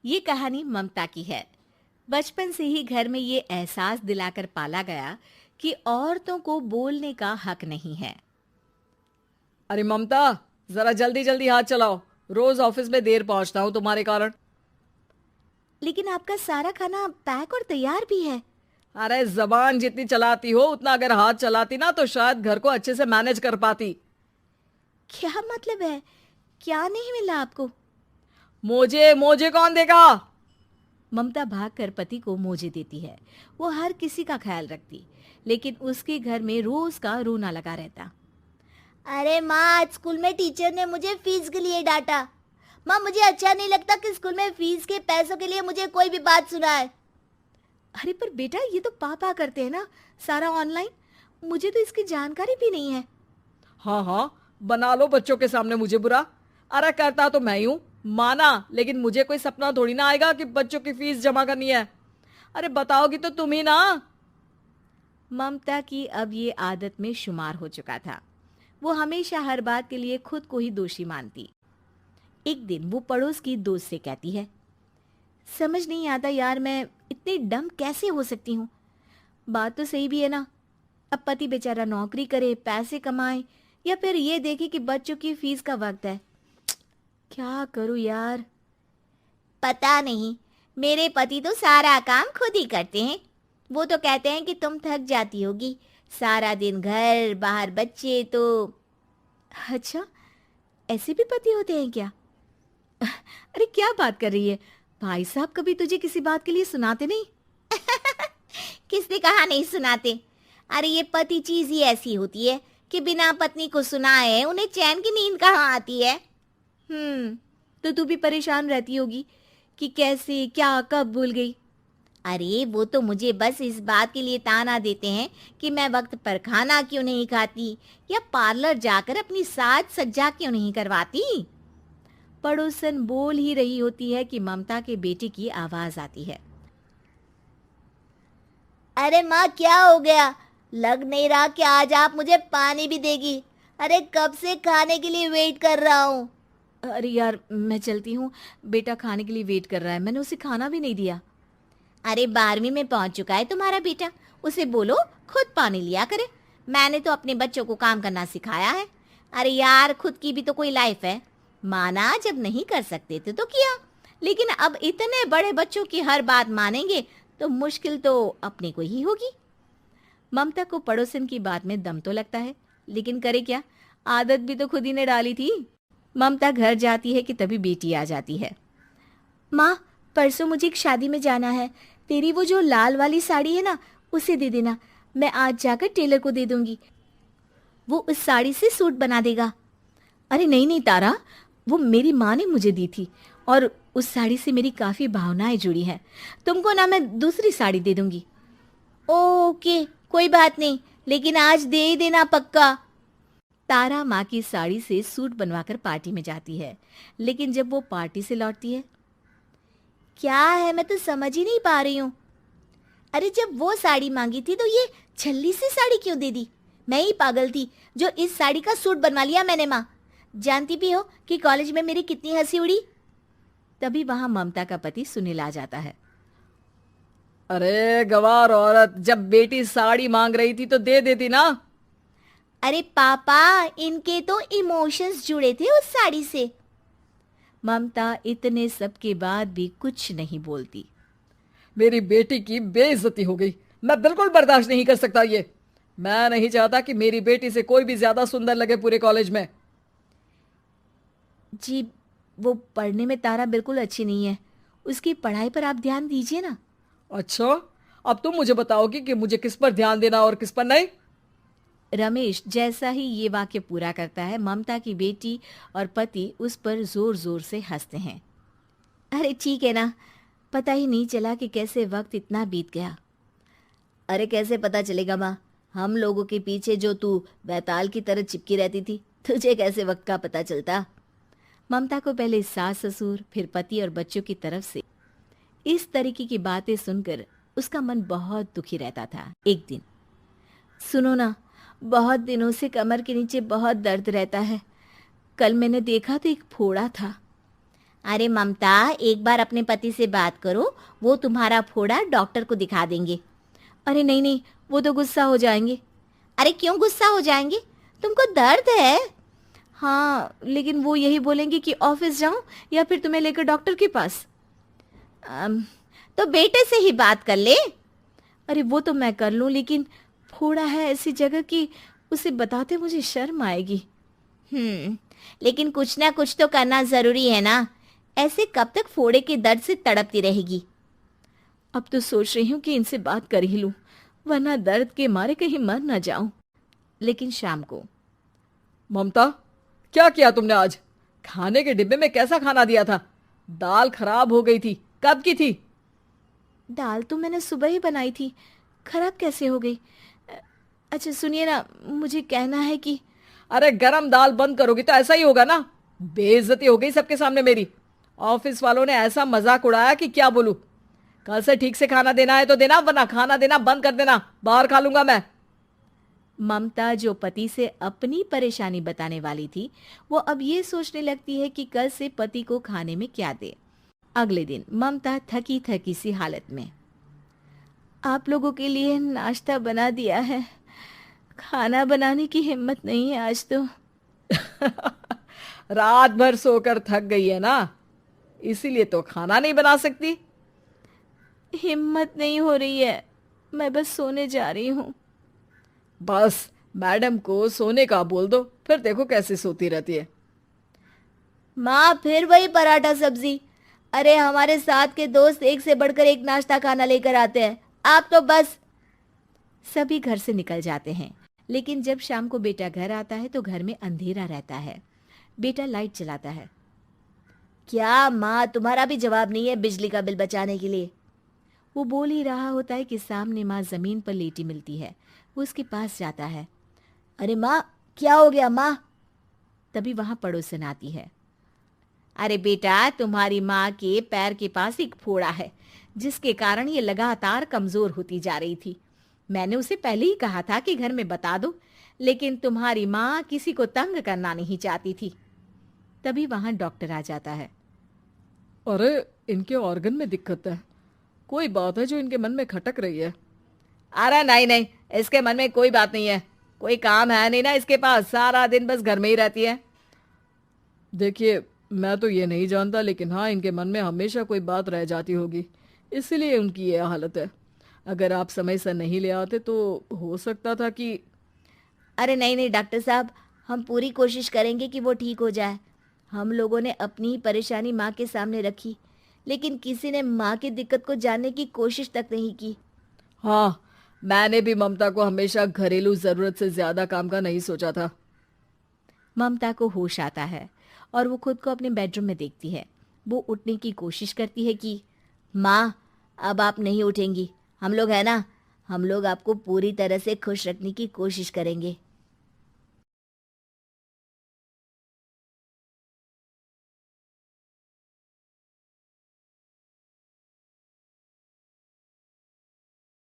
ये कहानी ममता की है। बचपन से ही घर में ये एहसास दिलाकर पाला गया कि औरतों को बोलने का हक नहीं है। अरे ममता, जरा जल्दी जल्दी हाथ चलाओ। रोज ऑफिस में देर पहुंचता हूँ तुम्हारे कारण। लेकिन आपका सारा खाना पैक और तैयार भी है। अरे जबान जितनी चलाती हो उतना अगर हाथ चलाती ना तो शायद घर को अच्छे से मैनेज कर पाती। क्या मतलब है? क्या नहीं मिला आपको? मोजे मोजे कौन देगा? ममता भागकर पति को मोजे देती है। वो हर किसी का ख्याल रखती, लेकिन उसके घर में रोज का रोना लगा रहता। अरे माँ, आज स्कूल में टीचर ने मुझे फीस के लिए डांटा। माँ, मुझे अच्छा नहीं लगता कि स्कूल में फीस के पैसों के लिए मुझे कोई भी बात सुनाए। अरे पर बेटा, ये तो पापा करते हैं ना, सारा ऑनलाइन। मुझे तो इसकी जानकारी भी नहीं है। हाँ हाँ, बना लो बच्चों के सामने मुझे बुरा। अरे करता तो मैं ही हूँ, माना, लेकिन मुझे कोई सपना थोड़ी ना आएगा कि बच्चों की फीस जमा करनी है। अरे बताओगी तो तुम ही ना। ममता की अब ये आदत में शुमार हो चुका था। वो हमेशा हर बात के लिए खुद को ही दोषी मानती। एक दिन वो पड़ोस की दोस्त से कहती है, समझ नहीं आता यार, मैं इतनी डम कैसे हो सकती हूँ। बात तो सही भी है ना। अब पति बेचारा नौकरी करे, पैसे कमाए, या फिर ये देखे कि बच्चों की फीस का वक्त है। क्या करूँ यार। पता नहीं, मेरे पति तो सारा काम खुद ही करते हैं। वो तो कहते हैं कि तुम थक जाती होगी, सारा दिन घर बाहर बच्चे। तो अच्छा, ऐसे भी पति होते हैं क्या? अरे क्या बात कर रही है? भाई साहब कभी तुझे किसी बात के लिए सुनाते नहीं? किसने कहा नहीं सुनाते? अरे ये पति चीज ही ऐसी होती है कि बिना पत्नी को सुनाए उन्हें चैन की नींद कहाँ आती है। तो तू भी परेशान रहती होगी कि कैसे, क्या, कब भूल गई। अरे वो तो मुझे बस इस बात के लिए ताना देते हैं कि मैं वक्त पर खाना क्यों नहीं खाती या पार्लर जाकर अपनी साज सज्जा क्यों नहीं करवाती। पड़ोसन बोल ही रही होती है कि ममता के बेटे की आवाज आती है। अरे माँ, क्या हो गया? लग नहीं रहा कि आज आप मुझे पानी भी देगी। अरे कब से खाने के लिए वेट कर रहा हूँ। अरे यार, मैं चलती हूँ। बेटा खाने के लिए वेट कर रहा है, मैंने उसे खाना भी नहीं दिया। अरे 12वीं में पहुंच चुका है तुम्हारा बेटा, उसे बोलो खुद पानी लिया करे। मैंने तो अपने बच्चों को काम करना सिखाया है। अरे यार, खुद की भी तो कोई लाइफ है। माना जब नहीं कर सकते थे तो किया, लेकिन अब इतने बड़े बच्चों की हर बात मानेंगे तो मुश्किल तो अपने को ही होगी। ममता को पड़ोसन की बात में दम तो लगता है, लेकिन करे क्या, आदत भी तो खुद ही ने डाली थी। ममता घर जाती है कि तभी बेटी आ जाती है। माँ, परसों मुझे एक शादी में जाना है। तेरी वो जो लाल वाली साड़ी है ना, उसे दे देना। मैं आज जाकर टेलर को दे दूंगी, वो उस साड़ी से सूट बना देगा। अरे नहीं नहीं तारा, वो मेरी माँ ने मुझे दी थी और उस साड़ी से मेरी काफ़ी भावनाएं जुड़ी हैं। तुमको ना मैं दूसरी साड़ी दे दूंगी। ओके, कोई बात नहीं, लेकिन आज दे ही देना पक्का। तारा माँ की साड़ी से सूट बनवाकर पार्टी में जाती है, लेकिन जब वो पार्टी से लौटती है, क्या है, मैं तो समझ ही नहीं पा रही हूँ। अरे जब वो साड़ी मांगी थी तो ये छल्ली सी साड़ी क्यों दे दी? मैं ही पागल थी जो इस साड़ी का सूट बनवा लिया मैंने। माँ, जानती भी हो कि कॉलेज में मेरी कितनी हंसी उड़ी। तभी वहां ममता का पति सुनील आ जाता है। अरे गवार औरत, जब बेटी साड़ी मांग रही थी तो दे देती ना। अरे पापा, इनके तो इमोशंस जुड़े थे उस साड़ी से। ममता इतने सब के बाद भी कुछ नहीं बोलती। मेरी बेटी की बेइज्जती हो गई, मैं बिल्कुल बर्दाश्त नहीं कर सकता ये। मैं नहीं चाहता कि मेरी बेटी से कोई भी ज्यादा सुंदर लगे पूरे कॉलेज में। जी, वो पढ़ने में तारा बिल्कुल अच्छी नहीं है, उसकी पढ़ाई पर आप ध्यान दीजिए ना। अच्छा, अब तुम मुझे बताओगी कि मुझे किस पर ध्यान देना और किस पर नहीं। रमेश जैसा ही ये वाक्य पूरा करता है, ममता की बेटी और पति उस पर जोर जोर से हंसते हैं। अरे ठीक है ना, पता ही नहीं चला कि कैसे वक्त इतना बीत गया। अरे कैसे पता चलेगा माँ, हम लोगों के पीछे जो तू बैताल की तरह चिपकी रहती थी, तुझे कैसे वक्त का पता चलता। ममता को पहले सास ससुर, फिर पति और बच्चों की तरफ से इस तरीके की बातें सुनकर उसका मन बहुत दुखी रहता था। एक दिन, सुनो ना, बहुत दिनों से कमर के नीचे बहुत दर्द रहता है। कल मैंने देखा तो एक फोड़ा था। अरे ममता, एक बार अपने पति से बात करो, वो तुम्हारा फोड़ा डॉक्टर को दिखा देंगे। अरे नहीं नहीं, वो तो गुस्सा हो जाएंगे। अरे क्यों गुस्सा हो जाएंगे? तुमको दर्द है? हाँ, लेकिन वो यही बोलेंगे कि ऑफिस जाऊं या फिर तुम्हें लेकर डॉक्टर के पास। तो बेटे से ही बात कर ले। अरे वो तो मैं कर लूं, लेकिन फोड़ा है ऐसी जगह कि उसे बताते मुझे शर्म आएगी। लेकिन कुछ ना कुछ तो करना जरूरी है ना। ऐसे कब तक फोड़े के दर्द से तड़पती रहेगी? अब तो सोच रही हूँ कि इनसे बात कर ही लूं, वरना दर्द के मारे कहीं मर ना जाऊं। लेकिन शाम को, ममता, क्या किया तुमने आज? खाने के डिब्बे में कैसा खाना दिया था? दाल खराब हो गई थी। कब की थी? दाल तो मैंने सुबह ही बनाई थी, खराब कैसे हो गई? अच्छा सुनिए ना, मुझे कहना है कि अरे गरम दाल बंद करोगी तो ऐसा ही होगा ना। बेइज्जती हो गई सबके सामने मेरी। ऑफिस वालों ने ऐसा मजाक उड़ाया कि क्या बोलूं। कल से ठीक से खाना देना है तो देना, वरना खाना देना बंद कर देना। बाहर खा लूंगा मैं। ममता, जो पति से अपनी परेशानी बताने वाली थी, वो अब ये सोचने लगती है कि कल से पति को खाने में क्या दे। अगले दिन ममता थकी थकी सी हालत में, आप लोगों के लिए नाश्ता बना दिया है, खाना बनाने की हिम्मत नहीं है आज तो। रात भर सोकर थक गई है ना, इसीलिए तो खाना नहीं बना सकती। हिम्मत नहीं हो रही है, मैं बस सोने जा रही हूँ। बस मैडम को सोने का बोल दो, फिर देखो कैसे सोती रहती है। माँ, फिर वही पराठा सब्जी। अरे हमारे साथ के दोस्त एक से बढ़कर एक नाश्ता खाना लेकर आते हैं, आप तो बस। सभी घर से निकल जाते हैं, लेकिन जब शाम को बेटा घर आता है तो घर में अंधेरा रहता है। बेटा लाइट चलाता है। क्या माँ, तुम्हारा भी जवाब नहीं है बिजली का बिल बचाने के लिए? वो बोल ही रहा होता है कि सामने माँ जमीन पर लेटी मिलती है। वो उसके पास जाता है। अरे माँ, क्या हो गया माँ? तभी वहां पड़ोसन आती है। अरे बेटा, तुम्हारी माँ के पैर के पास एक फोड़ा है, जिसके कारण ये लगातार कमजोर होती जा रही थी। मैंने उसे पहले ही कहा था कि घर में बता दो, लेकिन तुम्हारी माँ किसी को तंग करना नहीं चाहती थी। तभी वहां डॉक्टर आ जाता है। अरे इनके ऑर्गन में दिक्कत है, कोई बात है जो इनके मन में खटक रही है। अरे नहीं नहीं, इसके मन में कोई बात नहीं है, कोई काम है नहीं ना इसके पास, सारा दिन बस घर में ही रहती है। देखिए, मैं तो ये नहीं जानता, लेकिन हाँ, इनके मन में हमेशा कोई बात रह जाती होगी, इसीलिए उनकी ये हालत है। अगर आप समय से नहीं ले आते तो हो सकता था कि। अरे नहीं नहीं डॉक्टर साहब, हम पूरी कोशिश करेंगे कि वो ठीक हो जाए। हम लोगों ने अपनी ही परेशानी माँ के सामने रखी, लेकिन किसी ने माँ की दिक्कत को जानने की कोशिश तक नहीं की। हाँ, मैंने भी ममता को हमेशा घरेलू जरूरत से ज्यादा काम का नहीं सोचा था। ममता को होश आता है और वो खुद को अपने बेडरूम में देखती है। वो उठने की कोशिश करती है कि माँ, अब आप नहीं उठेंगी। हम लोग है ना, हम लोग आपको पूरी तरह से खुश रखने की कोशिश करेंगे।